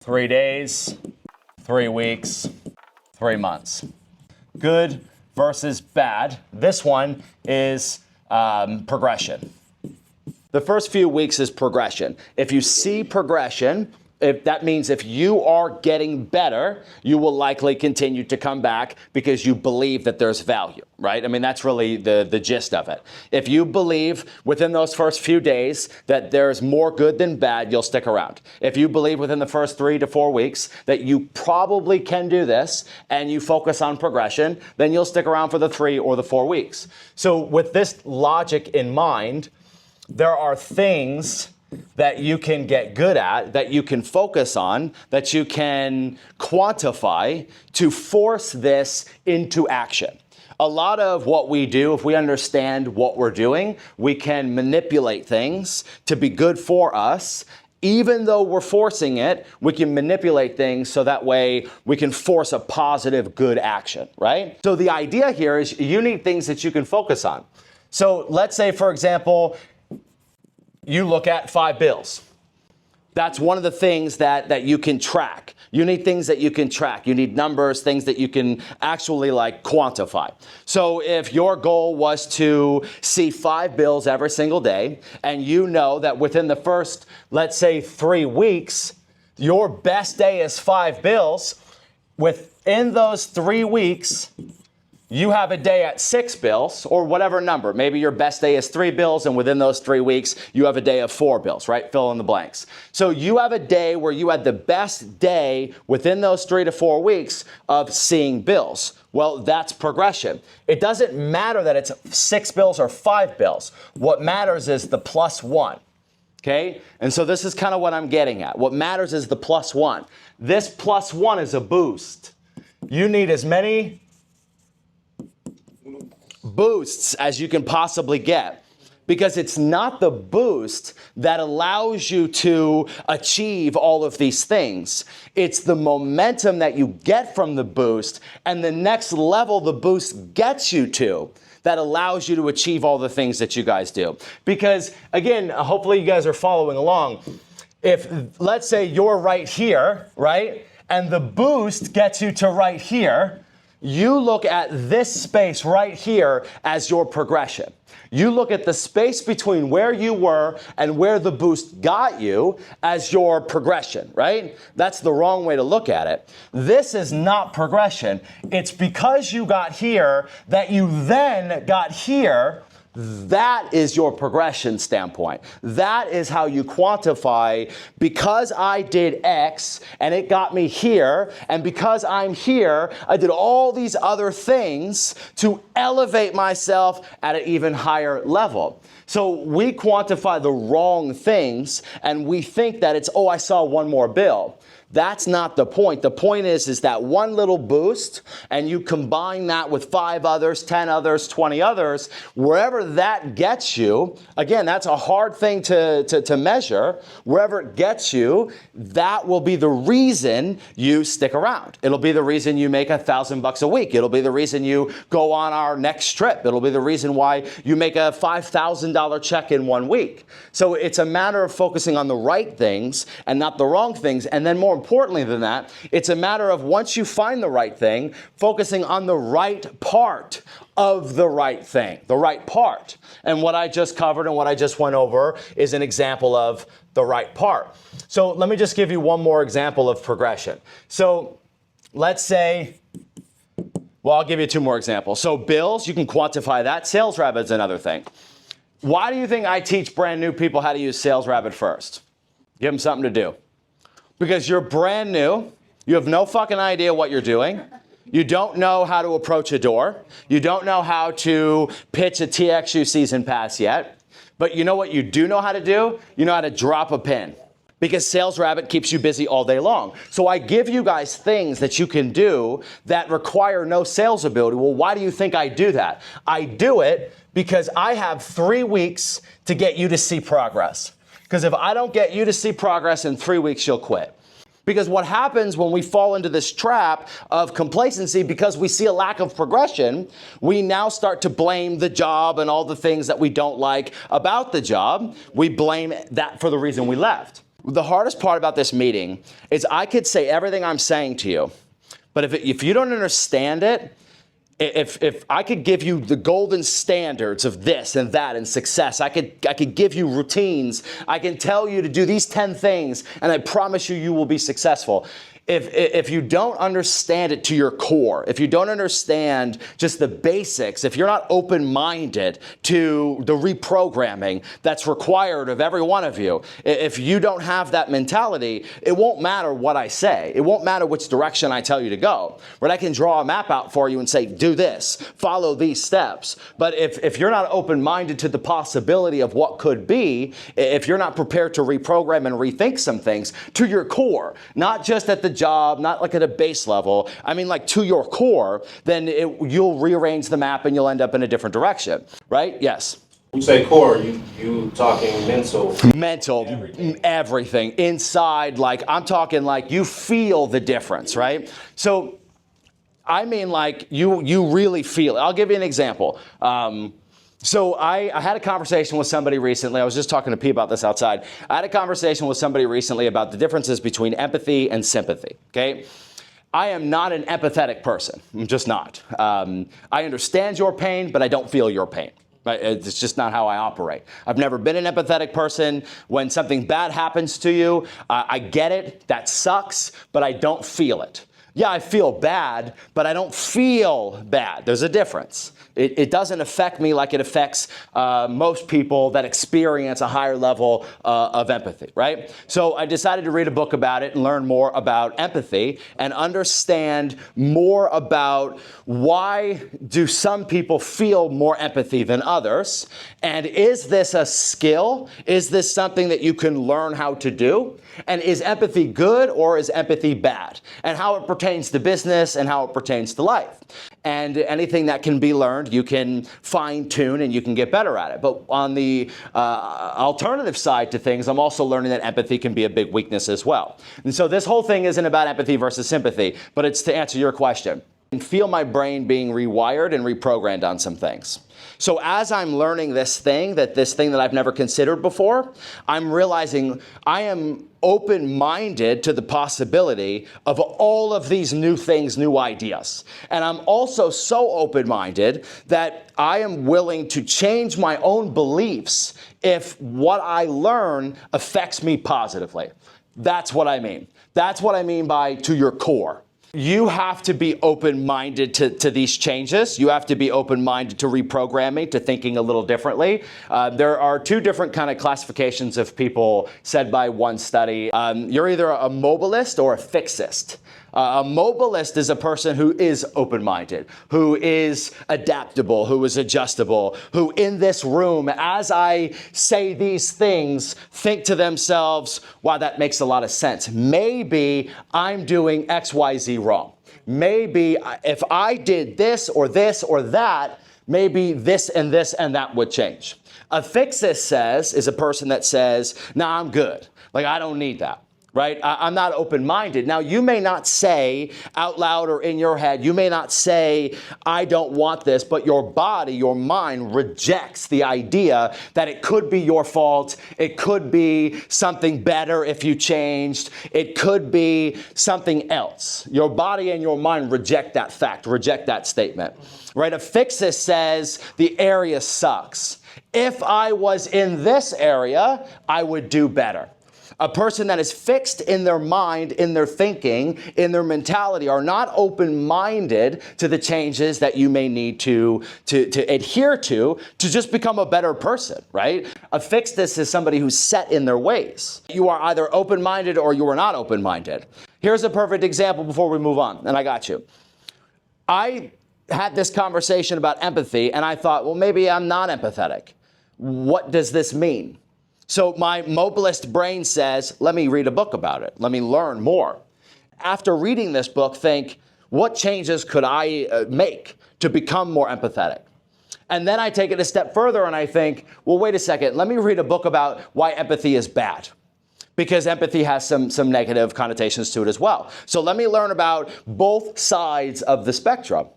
3 days, 3 weeks, 3 months. Good versus bad. This one is progression. The first few weeks is progression. If you see progression, that means if you are getting better, you will likely continue to come back because you believe that there's value, right? I mean, that's really the gist of it. If you believe within those first few days that there's more good than bad, you'll stick around. If you believe within the first 3 to 4 weeks that you probably can do this and you focus on progression, then you'll stick around for the 3 or the 4 weeks. So with this logic in mind, there are things that you can get good at, that you can focus on, that you can quantify to force this into action. A lot of what we do, if we understand what we're doing, we can manipulate things to be good for us. Even though we're forcing it, we can manipulate things so that way we can force a positive, good action, right? So the idea here is you need things that you can focus on. So let's say, for example, you look at 5 bills. That's one of the things that you can track. You need things that you can track. You need numbers, things that you can actually quantify. So if your goal was to see 5 bills every single day, and you know that within the first, let's say 3 weeks, your best day is 5 bills, within those 3 weeks, you have a day at 6 bills or whatever number. Maybe your best day is 3 bills and within those 3 weeks, you have a day of 4 bills, right? Fill in the blanks. So you have a day where you had the best day within those 3 to 4 weeks of seeing bills. Well, that's progression. It doesn't matter that it's 6 bills or 5 bills. What matters is the +1. Okay? And so this is kind of what I'm getting at. What matters is the +1. This +1 is a boost. You need as many boosts as you can possibly get, because it's not the boost that allows you to achieve all of these things. It's the momentum that you get from the boost and the next level the boost gets you to that allows you to achieve all the things that you guys do. Because again, hopefully you guys are following along. If let's say you're right here, right? And the boost gets you to right here, you look at this space right here as your progression. You look at the space between where you were and where the boost got you as your progression, right? That's the wrong way to look at it. This is not progression. It's because you got here that you then got here. That is your progression standpoint. That is how you quantify, because I did X and it got me here, and because I'm here, I did all these other things to elevate myself at an even higher level. So we quantify the wrong things and we think that it's, oh, I saw 1 more bill. That's not the point. The point is that one little boost, and you combine that with 5 others, 10 others, 20 others, wherever that gets you, again, that's a hard thing to measure. Wherever it gets you, that will be the reason you stick around. It'll be the reason you make $1,000 a week. It'll be the reason you go on our next trip. It'll be the reason why you make a $5,000 check in 1 week. So it's a matter of focusing on the right things and not the wrong things. And then more importantly than that, it's a matter of once you find the right thing, focusing on the right part of the right thing, the right part. And what I just covered and what I just went over is an example of the right part. So let me just give you one more example of progression. So let's say, well, I'll give you 2 more examples. So bills, you can quantify that. Sales Rabbit's another thing. Why do you think I teach brand new people how to use Sales Rabbit first? Give them something to do. Because you're brand new, you have no fucking idea what you're doing, you don't know how to approach a door, you don't know how to pitch a TXU season pass yet, but you know what you do know how to do? You know how to drop a pin. Because Sales Rabbit keeps you busy all day long. So I give you guys things that you can do that require no sales ability. Well, why do you think I do that? I do it because I have 3 weeks to get you to see progress. Because if I don't get you to see progress in 3 weeks, you'll quit. Because what happens when we fall into this trap of complacency, because we see a lack of progression, we now start to blame the job and all the things that we don't like about the job. We blame that for the reason we left. The hardest part about this meeting is I could say everything I'm saying to you, but if you don't understand it, if I could give you the golden standards of this and that and success, I could give you routines, I can tell you to do these 10 things, and I promise you, you will be successful. If you don't understand it to your core, if you don't understand just the basics, if you're not open-minded to the reprogramming that's required of every one of you, if you don't have that mentality, it won't matter what I say. It won't matter which direction I tell you to go. Right? I can draw a map out for you and say, do this, follow these steps. But if you're not open-minded to the possibility of what could be, if you're not prepared to reprogram and rethink some things to your core, not just at the job, not like at a base level, I mean like to your core, then you'll rearrange the map and you'll end up in a different direction, right? Yes. You say core, you talking mental? Mental, everything inside, like I'm talking like you feel the difference, right? So I mean like you really feel it. I'll give you an example. So I had a conversation with somebody recently. I was just talking to P about this outside. I had a conversation with somebody recently about the differences between empathy and sympathy, okay? I am not an empathetic person. I'm just not. I understand your pain, but I don't feel your pain. It's just not how I operate. I've never been an empathetic person. When something bad happens to you, I get it. That sucks, but I don't feel it. Yeah, I feel bad, but I don't feel bad. There's a difference. It doesn't affect me like it affects most people that experience a higher level of empathy, right? So I decided to read a book about it and learn more about empathy and understand more about why do some people feel more empathy than others, and is this a skill? Is this something that you can learn how to do? And is empathy good or is empathy bad? And how it pertains to business and how it pertains to life. And anything that can be learned, you can fine tune and you can get better at it. But on the alternative side to things, I'm also learning that empathy can be a big weakness as well. And so this whole thing isn't about empathy versus sympathy, but it's to answer your question. I can feel my brain being rewired and reprogrammed on some things. So as I'm learning this thing that I've never considered before, I'm realizing I am open-minded to the possibility of all of these new things, new ideas. And I'm also so open-minded that I am willing to change my own beliefs if what I learn affects me positively. That's what I mean. That's what I mean by to your core. You have to be open-minded to these changes. You have to be open-minded to reprogramming, to thinking a little differently. There are two different kind of classifications of people said by one study. You're either a mobilist or a fixist. A mobilist is a person who is open-minded, who is adaptable, who is adjustable, who in this room, as I say these things, think to themselves, wow, that makes a lot of sense. Maybe I'm doing XYZ wrong. Maybe if I did this or that, maybe this and that would change. A fixist is a person that says, nah, I'm good. Like, I don't need that. Right? I'm not open-minded. Now, you may not say out loud or in your head, you may not say, I don't want this, but your body, your mind rejects the idea that it could be your fault. It could be something better if you changed. It could be something else. Your body and your mind reject that fact, reject that statement. Right? A fixist says the area sucks. If I was in this area, I would do better. A person that is fixed in their mind, in their thinking, in their mentality, are not open-minded to the changes that you may need to adhere to just become a better person, right? A fixedness is somebody who's set in their ways. You are either open-minded or you are not open-minded. Here's a perfect example before we move on, and I got you. I had this conversation about empathy, and I thought, well, maybe I'm not empathetic. What does this mean? So my mobilist brain says, let me read a book about it. Let me learn more. After reading this book, think, what changes could I make to become more empathetic? And then I take it a step further and I think, well, wait a second. Let me read a book about why empathy is bad. Because empathy has some negative connotations to it as well. So let me learn about both sides of the spectrum.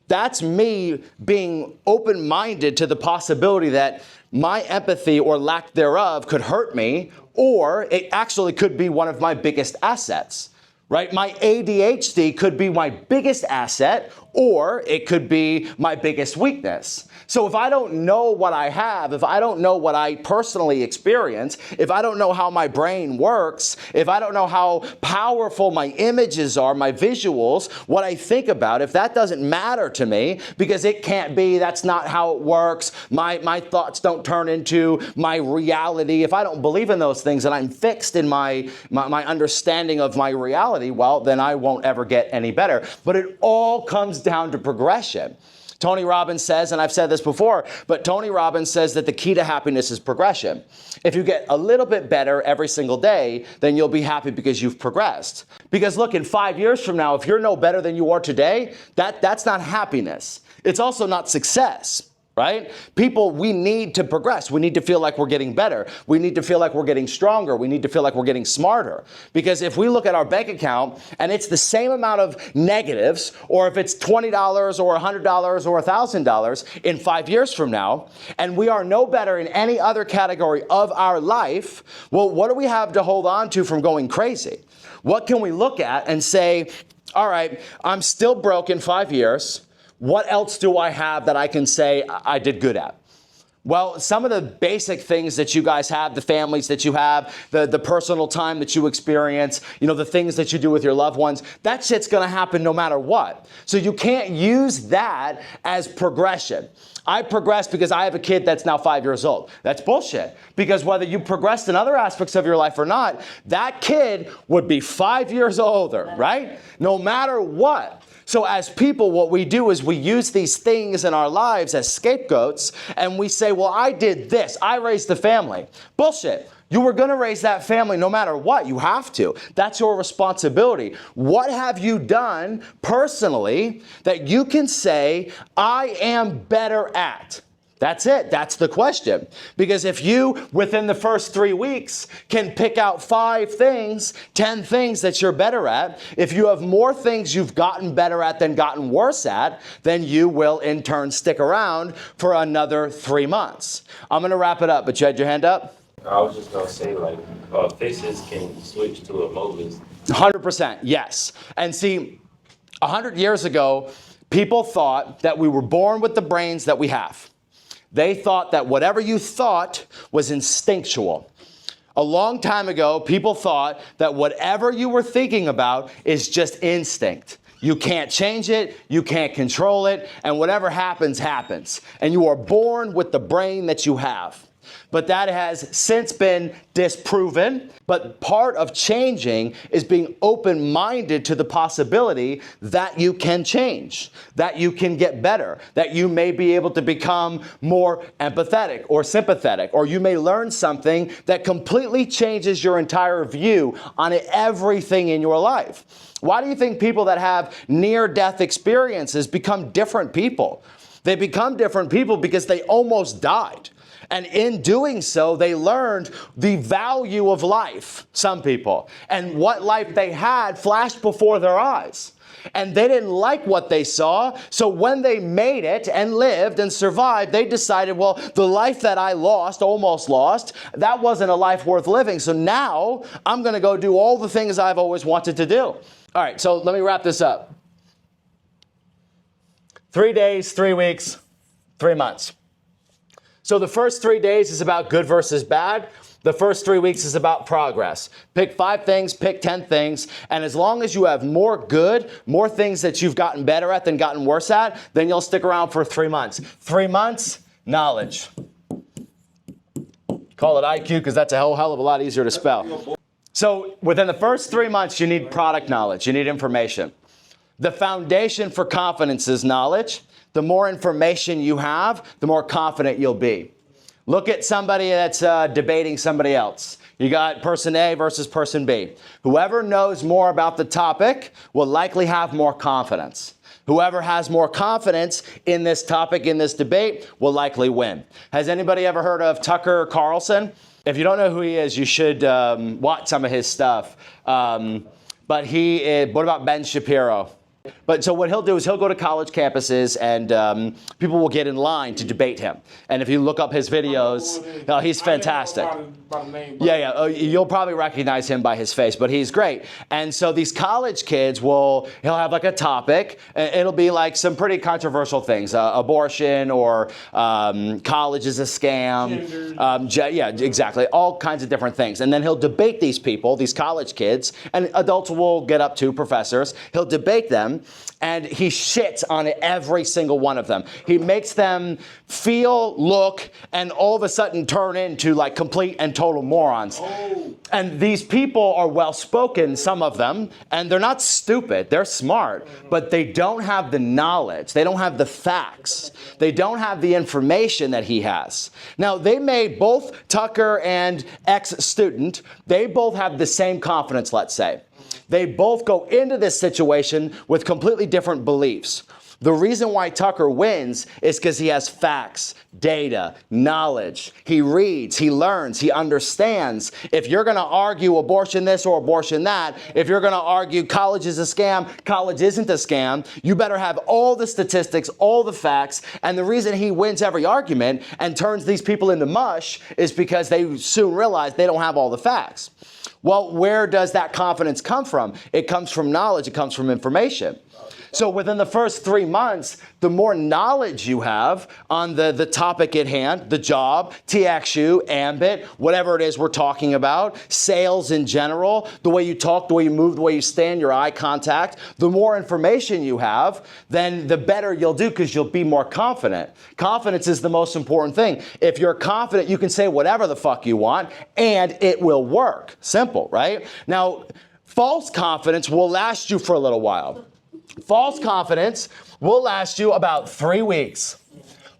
That's me being open-minded to the possibility that my empathy or lack thereof could hurt me, or it actually could be one of my biggest assets, right? My ADHD could be my biggest asset, or it could be my biggest weakness. So if I don't know what I have, if I don't know what I personally experience, if I don't know how my brain works, if I don't know how powerful my images are, my visuals, what I think about, if that doesn't matter to me, because it can't be, that's not how it works, my thoughts don't turn into my reality, if I don't believe in those things and I'm fixed in my understanding of my reality, well, then I won't ever get any better. But it all comes down to progression. Tony Robbins says, and I've said this before, but Tony Robbins says that the key to happiness is progression. If you get a little bit better every single day, then you'll be happy because you've progressed. Because look, in 5 years from now, if you're no better than you are today, that's not happiness. It's also not success. Right? People, we need to progress. We need to feel like we're getting better. We need to feel like we're getting stronger. We need to feel like we're getting smarter. Because if we look at our bank account and it's the same amount of negatives, or if it's $20 or $100 or $1,000 in 5 years from now, and we are no better in any other category of our life, well, what do we have to hold on to from going crazy? What can we look at and say, all right, I'm still broke in 5 years. What else do I have that I can say I did good at? Well, some of the basic things that you guys have, the families that you have, the personal time that you experience, the things that you do with your loved ones, that shit's gonna happen no matter what. So you can't use that as progression. I progressed because I have a kid that's now 5 years old. That's bullshit. Because whether you progressed in other aspects of your life or not, that kid would be 5 years older, right? No matter what. So as people, what we do is we use these things in our lives as scapegoats, and we say, well, I did this. I raised the family. Bullshit. You were going to raise that family no matter what. You have to. That's your responsibility. What have you done personally that you can say, I am better at? That's it. That's the question. Because if you, within the first 3 weeks, can pick out 5 things, 10 things that you're better at, if you have more things you've gotten better at than gotten worse at, then you will in turn stick around for another 3 months. I'm going to wrap it up, but you had your hand up? I was just gonna say, faces can switch to emojis. 100%, yes. And see, 100 years ago, people thought that we were born with the brains that we have. They thought that whatever you thought was instinctual. A long time ago, people thought that whatever you were thinking about is just instinct. You can't change it, you can't control it, and whatever happens, happens. And you are born with the brain that you have. But that has since been disproven. But part of changing is being open-minded to the possibility that you can change, that you can get better, that you may be able to become more empathetic or sympathetic, or you may learn something that completely changes your entire view on everything in your life. Why do you think people that have near-death experiences become different people? They become different people because they almost died. And in doing so, they learned the value of life, some people, and what life they had flashed before their eyes. And they didn't like what they saw, so when they made it and lived and survived, they decided, well, the life that I lost, almost lost, that wasn't a life worth living, so now I'm going to go do all the things I've always wanted to do. All right, so let me wrap this up. 3 days, 3 weeks, 3 months. So the first 3 days is about good versus bad. The first 3 weeks is about progress. Pick 5 things, pick 10 things, and as long as you have more good, more things that you've gotten better at than gotten worse at, then you'll stick around for 3 months. 3 months, knowledge. Call it IQ because that's a hell of a lot easier to spell. So within the first 3 months, you need product knowledge. You need information. The foundation for confidence is knowledge. The more information you have, the more confident you'll be. Look at somebody that's debating somebody else. You got person A versus person B. Whoever knows more about the topic will likely have more confidence. Whoever has more confidence in this topic, in this debate, will likely win. Has anybody ever heard of Tucker Carlson? If you don't know who he is, you should watch some of his stuff. But what about Ben Shapiro? But so what he'll do is he'll go to college campuses and people will get in line to debate him. And if you look up his videos, he's fantastic. Yeah. You'll probably recognize him by his face, but he's great. And so these college kids he'll have like a topic. It'll be like some pretty controversial things, abortion or college is a scam. Yeah, exactly. All kinds of different things. And then he'll debate these people, these college kids, and adults will get up to professors. He'll debate them, and he shits on every single one of them. He makes them feel, look, and all of a sudden turn into like complete and total morons. Oh. And these people are well-spoken, some of them, and they're not stupid. They're smart, but they don't have the knowledge. They don't have the facts. They don't have the information that he has. Now, they may both, Tucker and ex-student, they both have the same confidence, let's say. They both go into this situation with completely different beliefs. The reason why Tucker wins is because he has facts, data, knowledge. He reads, he learns, he understands. If you're going to argue abortion this or abortion that, if you're going to argue college is a scam, college isn't a scam, you better have all the statistics, all the facts. And the reason he wins every argument and turns these people into mush is because they soon realize they don't have all the facts. Well, where does that confidence come from? It comes from knowledge. It comes from information. So within the first 3 months, the more knowledge you have on the topic at hand, the job, TXU, ambit, whatever it is we're talking about, sales in general, the way you talk, the way you move, the way you stand, your eye contact, the more information you have, then the better you'll do because you'll be more confident. Confidence is the most important thing. If you're confident, you can say whatever the fuck you want and it will work. Simple, right? Now, false confidence will last you for a little while. False confidence will last you about 3 weeks.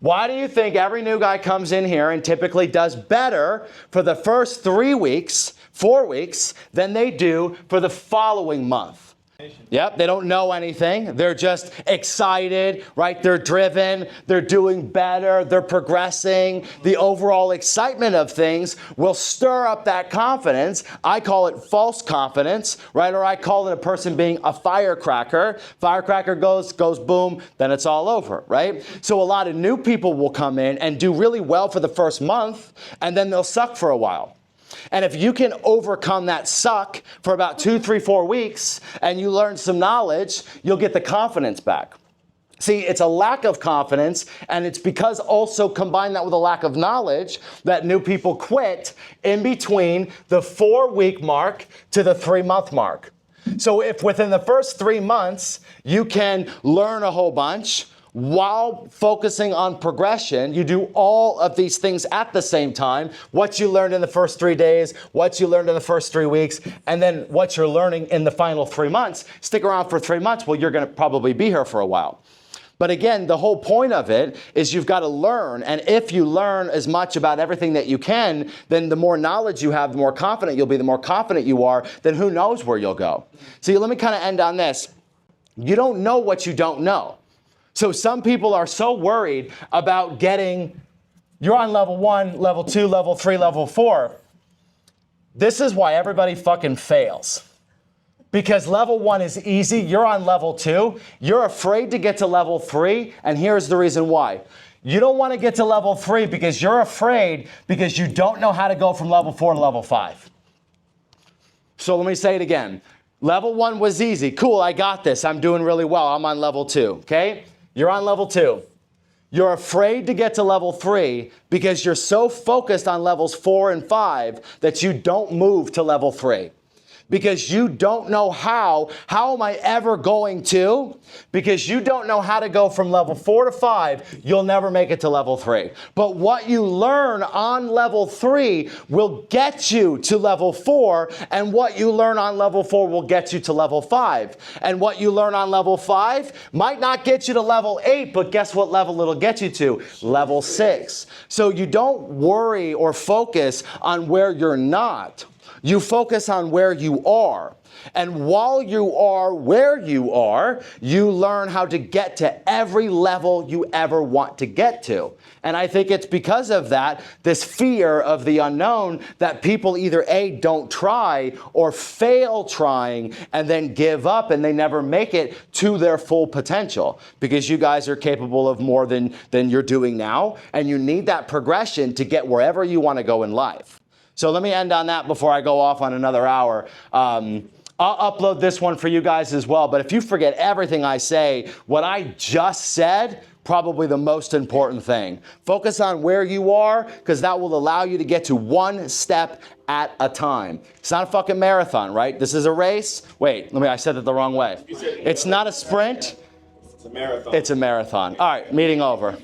Why do you think every new guy comes in here and typically does better for the first 3 weeks, 4 weeks, than they do for the following month? Yep, they don't know anything. They're just excited, right? They're driven. They're doing better. They're progressing. The overall excitement of things will stir up that confidence. I call it false confidence, right? Or I call it a person being a firecracker. Firecracker goes boom, then it's all over, right? So a lot of new people will come in and do really well for the first month, and then they'll suck for a while. And if you can overcome that suck for about 2, 3, 4 weeks and you learn some knowledge, you'll get the confidence back. See, it's a lack of confidence, and it's because also combine that with a lack of knowledge that new people quit in between the 4-week mark to the 3-month mark. So if within the first 3 months you can learn a whole bunch, while focusing on progression, you do all of these things at the same time. What you learned in the first 3 days, what you learned in the first 3 weeks, and then what you're learning in the final 3 months. Stick around for 3 months. Well, you're going to probably be here for a while. But again, the whole point of it is you've got to learn. And if you learn as much about everything that you can, then the more knowledge you have, the more confident you'll be. The more confident you are, then who knows where you'll go. See, let me kind of end on this. You don't know what you don't know. So some people are so worried about you're on level 1, level 2, level 3, level 4. This is why everybody fucking fails. Because level 1 is easy, you're on level 2, you're afraid to get to level 3, and here's the reason why. You don't want to get to level 3 because you're afraid because you don't know how to go from level 4 to level 5. So let me say it again. Level 1 was easy. Cool, I got this. I'm doing really well. I'm on level 2, okay? You're on level 2. You're afraid to get to level 3 because you're so focused on levels 4 and 5 that you don't move to level 3. Because you don't know how am I ever going to? Because you don't know how to go from level 4 to 5, you'll never make it to level 3. But what you learn on level 3 will get you to level 4, and what you learn on level 4 will get you to level 5. And what you learn on level 5 might not get you to level 8, but guess what level it'll get you to? Level 6. So you don't worry or focus on where you're not. You focus on where you are. And while you are where you are, you learn how to get to every level you ever want to get to. And I think it's because of that, this fear of the unknown, that people either A, don't try, or fail trying and then give up and they never make it to their full potential. Because you guys are capable of more than you're doing now, and you need that progression to get wherever you want to go in life. So let me end on that before I go off on another hour. I'll upload this one for you guys as well, but if you forget everything I say, what I just said, probably the most important thing. Focus on where you are, because that will allow you to get to one step at a time. It's not a fucking marathon, right? This is a race. Wait, I said it the wrong way. It's not a sprint. It's a marathon. It's a marathon. All right, meeting over.